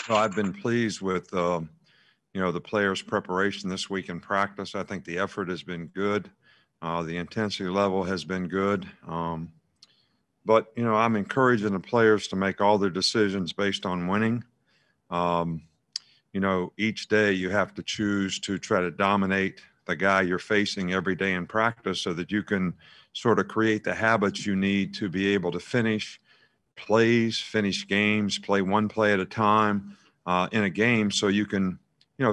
Well, I've been pleased with, the players' preparation this week in practice. I think the effort has been good. The intensity level has been good. But, I'm encouraging the players to make all their decisions based on winning. Um, each day you have to choose to try to dominate the guy you're facing every day in practice so that you can sort of create the habits you need to be able to finish plays, finish games, play one play at a time in a game so you can,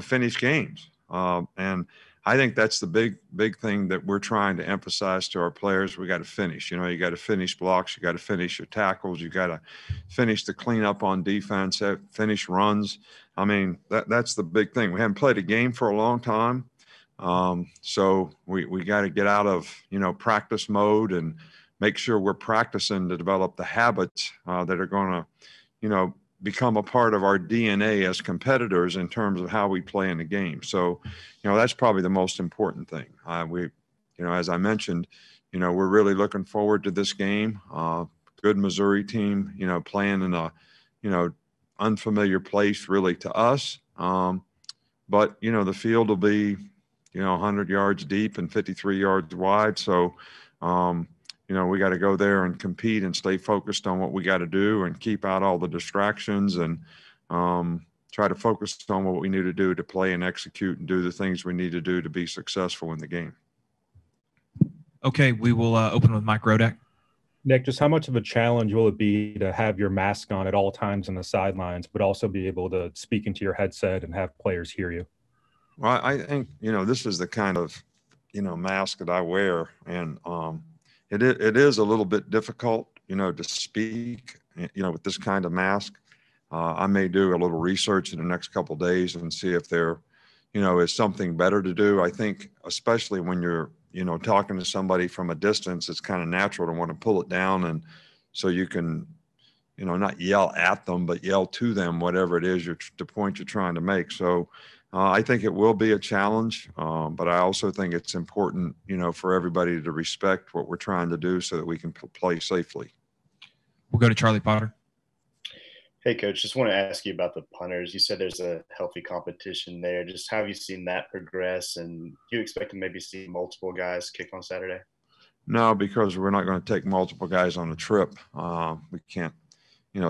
finish games. And I think that's the big thing that we're trying to emphasize to our players. We got to finish. You got to finish blocks. You got to finish your tackles. You got to finish the cleanup on defense, finish runs. I mean, that's the big thing. We haven't played a game for a long time. So we got to get out of, practice mode and make sure we're practicing to develop the habits that are going to, become a part of our DNA as competitors in terms of how we play in the game. So, that's probably the most important thing. As I mentioned, we're really looking forward to this game. Good Missouri team, playing in a, unfamiliar place really to us. But, the field will be, 100 yards deep and 53 yards wide. So, we got to go there and compete and stay focused on what we got to do and keep out all the distractions and try to focus on what we need to do to play and execute and do the things we need to do to be successful in the game. Okay, we will open with Mike Rodak. Nick, just how much of a challenge will it be to have your mask on at all times on the sidelines, but also be able to speak into your headset and have players hear you? Well, I think, this is the kind of, mask that I wear. And it is a little bit difficult, to speak, with this kind of mask. I may do a little research in the next couple of days and see if there, is something better to do. I think, especially when you're, talking to somebody from a distance, it's kind of natural to want to pull it down. And so you can, not yell at them, but yell to them, whatever it is the point you're trying to make. So I think it will be a challenge, but I also think it's important, for everybody to respect what we're trying to do so that we can play safely. We'll go to Charlie Potter. Hey, Coach, just want to ask you about the punters. You said there's a healthy competition there. Just how have you seen that progress, and do you expect to maybe see multiple guys kick on Saturday? No, because we're not going to take multiple guys on a trip. We can't,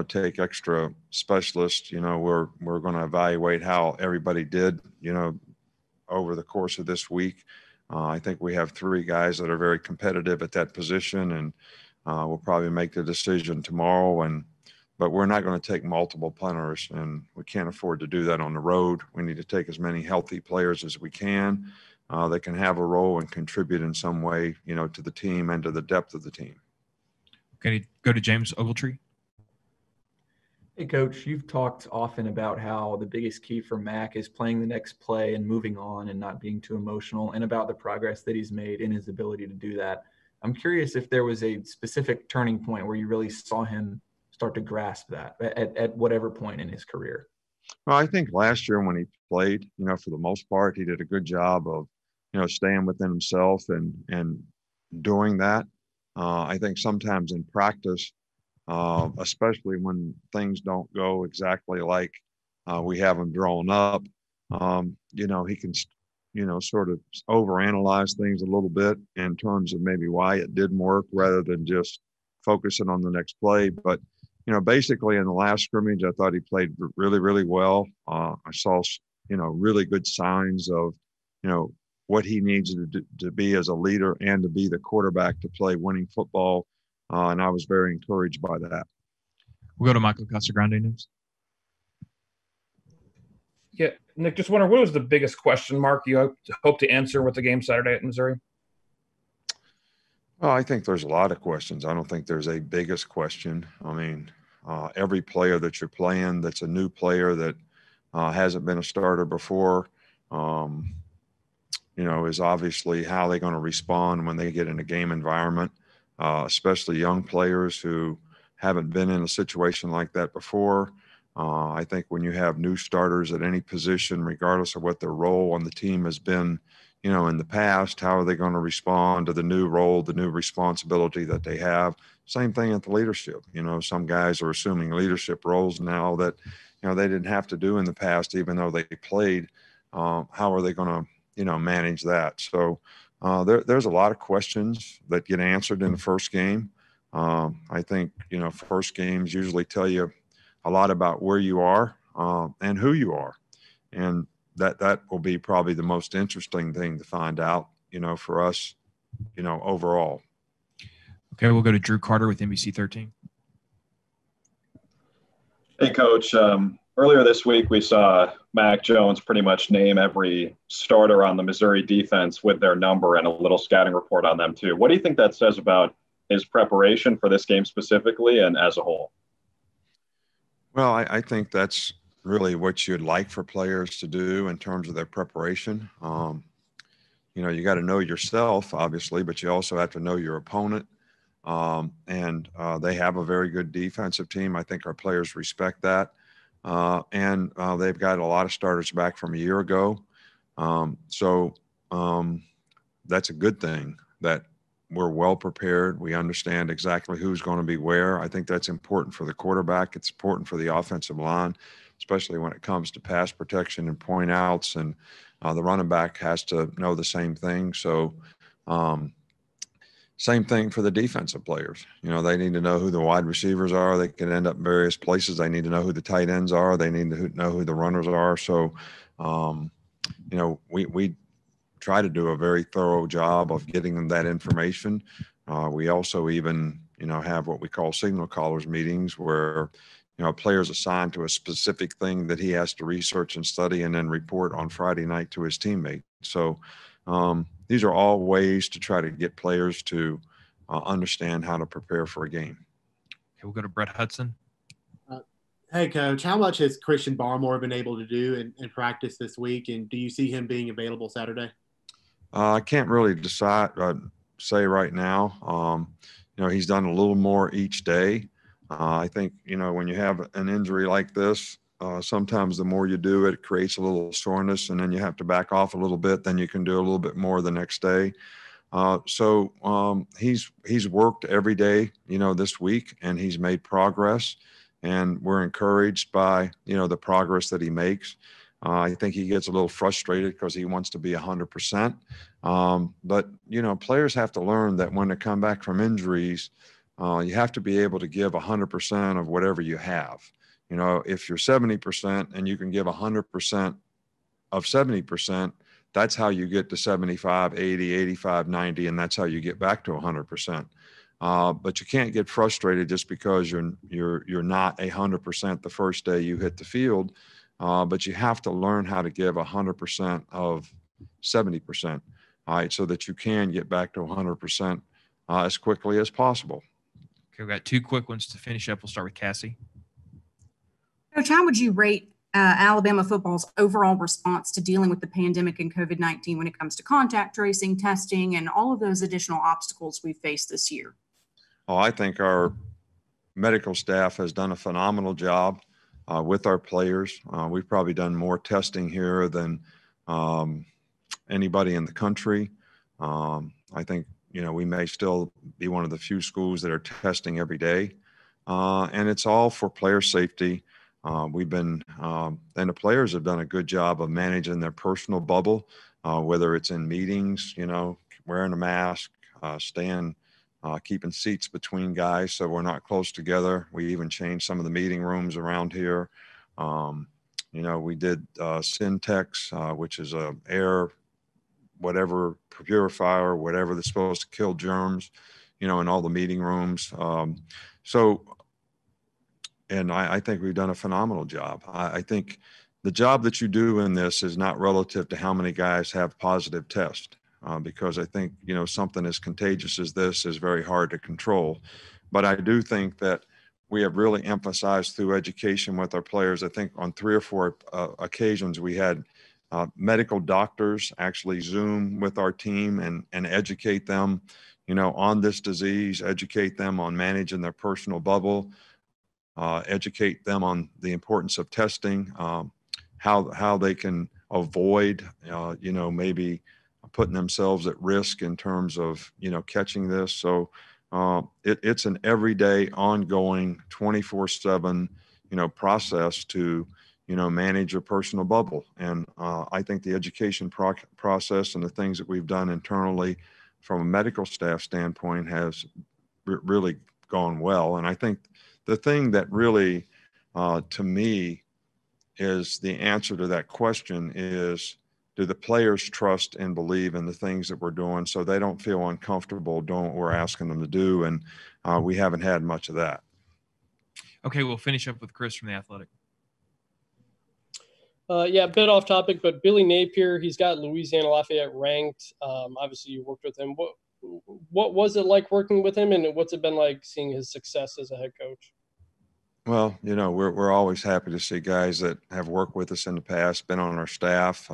take extra specialists. We're going to evaluate how everybody did, over the course of this week. I think we have 3 guys that are very competitive at that position, and we'll probably make the decision tomorrow. But we're not going to take multiple punters, and we can't afford to do that on the road. We need to take as many healthy players as we can that can have a role and contribute in some way, to the team and to the depth of the team. Okay, go to James Ogletree. Hey, Coach, you've talked often about how the biggest key for Mac is playing the next play and moving on and not being too emotional, and about the progress that he's made in his ability to do that. I'm curious if there was a specific turning point where you really saw him start to grasp that at whatever point in his career. Well, I think last year when he played, for the most part, he did a good job of, staying within himself and doing that. I think sometimes in practice, especially when things don't go exactly like we have them drawn up, he can, sort of overanalyze things a little bit in terms of maybe why it didn't work rather than just focusing on the next play. But basically in the last scrimmage, I thought he played really, really well. I saw, really good signs of, what he needs to be as a leader and to be the quarterback to play winning football. And I was very encouraged by that. We'll go to Michael Casagrande next. Yeah, Nick, just wonder, what was the biggest question mark you hope to answer with the game Saturday at Missouri? Well, I think there's a lot of questions. I don't think there's a biggest question. I mean, every player that you're playing that's a new player that hasn't been a starter before, is obviously how they're going to respond when they get in a game environment, especially young players who haven't been in a situation like that before. I think when you have new starters at any position, regardless of what their role on the team has been, in the past. How are they going to respond to the new role, the new responsibility that they have? Same thing at the leadership. Some guys are assuming leadership roles now that, they didn't have to do in the past, even though they played. How are they going to, manage that? So there's a lot of questions that get answered in the first game. I think, first games usually tell you a lot about where you are and who you are. And that will be probably the most interesting thing to find out, for us, overall. Okay, we'll go to Drew Carter with NBC 13. Hey, Coach. Earlier this week, we saw Mac Jones pretty much name every starter on the Missouri defense with their number and a little scouting report on them, too. What do you think that says about his preparation for this game specifically and as a whole? Well, I think that's really what you'd like for players to do in terms of their preparation. You got to know yourself, obviously, but you also have to know your opponent. And they have a very good defensive team. I think our players respect that. And they've got a lot of starters back from a year ago. So that's a good thing that we're well prepared. We understand exactly who's going to be where. I think that's important for the quarterback. It's important for the offensive line, especially when it comes to pass protection and point outs. And the running back has to know the same thing. So same thing for the defensive players. They need to know who the wide receivers are. They can end up in various places. They need to know who the tight ends are. They need to know who the runners are. So, we try to do a very thorough job of getting them that information. We also even, have what we call signal callers meetings where, a player is assigned to a specific thing that he has to research and study and then report on Friday night to his teammate. So these are all ways to try to get players to understand how to prepare for a game. Okay, we'll go to Brett Hudson. Hey, Coach, how much has Christian Barmore been able to do in practice this week, and do you see him being available Saturday? I can't really say right now. He's done a little more each day. I think, when you have an injury like this, sometimes the more you do it, it creates a little soreness, and then you have to back off a little bit. Then you can do a little bit more the next day. So he's worked every day, this week, and he's made progress, and we're encouraged by, the progress that he makes. I think he gets a little frustrated because he wants to be 100%. But, players have to learn that when they come back from injuries, you have to be able to give 100% of whatever you have. If you're 70% and you can give 100% of 70%, that's how you get to 75, 80, 85, 90, and that's how you get back to 100%. But you can't get frustrated just because you're not 100% the first day you hit the field. But you have to learn how to give 100% of 70%, all right, so that you can get back to 100% as quickly as possible. Okay, we've got two quick ones to finish up. We'll start with Cassie. Coach, how would you rate Alabama football's overall response to dealing with the pandemic and COVID-19 when it comes to contact tracing, testing, and all of those additional obstacles we've faced this year? Oh, I think our medical staff has done a phenomenal job with our players. We've probably done more testing here than anybody in the country. I think, we may still be one of the few schools that are testing every day. And it's all for player safety. And the players have done a good job of managing their personal bubble, whether it's in meetings, wearing a mask, keeping seats between guys so we're not close together. We even changed some of the meeting rooms around here. We did Syntex, which is a air, whatever purifier, whatever that's supposed to kill germs, in all the meeting rooms. And I think we've done a phenomenal job. I think the job that you do in this is not relative to how many guys have positive tests, because I think, something as contagious as this is very hard to control. But I do think that we have really emphasized through education with our players. I think on 3 or 4 occasions we had medical doctors actually Zoom with our team and educate them, on this disease, educate them on managing their personal bubble, educate them on the importance of testing, how they can avoid, maybe putting themselves at risk in terms of, catching this. So it's an everyday, ongoing, 24/7, process to, manage your personal bubble. And I think the education process and the things that we've done internally from a medical staff standpoint has really gone well. And I think the thing that really, to me, is the answer to that question is, do the players trust and believe in the things that we're doing so they don't feel uncomfortable doing what we're asking them to do? And we haven't had much of that. Okay, we'll finish up with Chris from The Athletic. Yeah, a bit off topic, but Billy Napier, he's got Louisiana Lafayette ranked. Obviously, you worked with him. What was it like working with him, and what's it been like seeing his success as a head coach? Well, we're always happy to see guys that have worked with us in the past, been on our staff,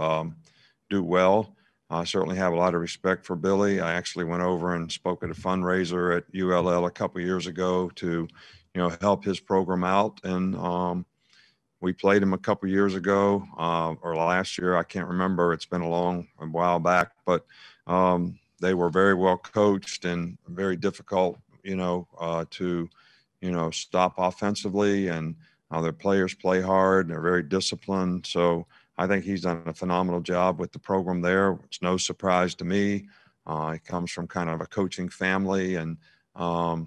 do well. I certainly have a lot of respect for Billy. I actually went over and spoke at a fundraiser at ULL a couple of years ago to, help his program out. And we played him a couple of years ago or last year. I can't remember. It's been a while back, but they were very well coached and very difficult, to, stop offensively, and their players play hard. They're very disciplined. So I think he's done a phenomenal job with the program there. It's no surprise to me. He comes from kind of a coaching family, and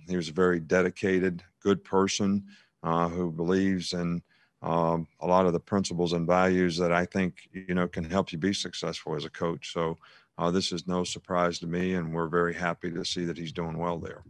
he was a very dedicated, good person who believes in a lot of the principles and values that I think, can help you be successful as a coach. So this is no surprise to me, and we're very happy to see that he's doing well there.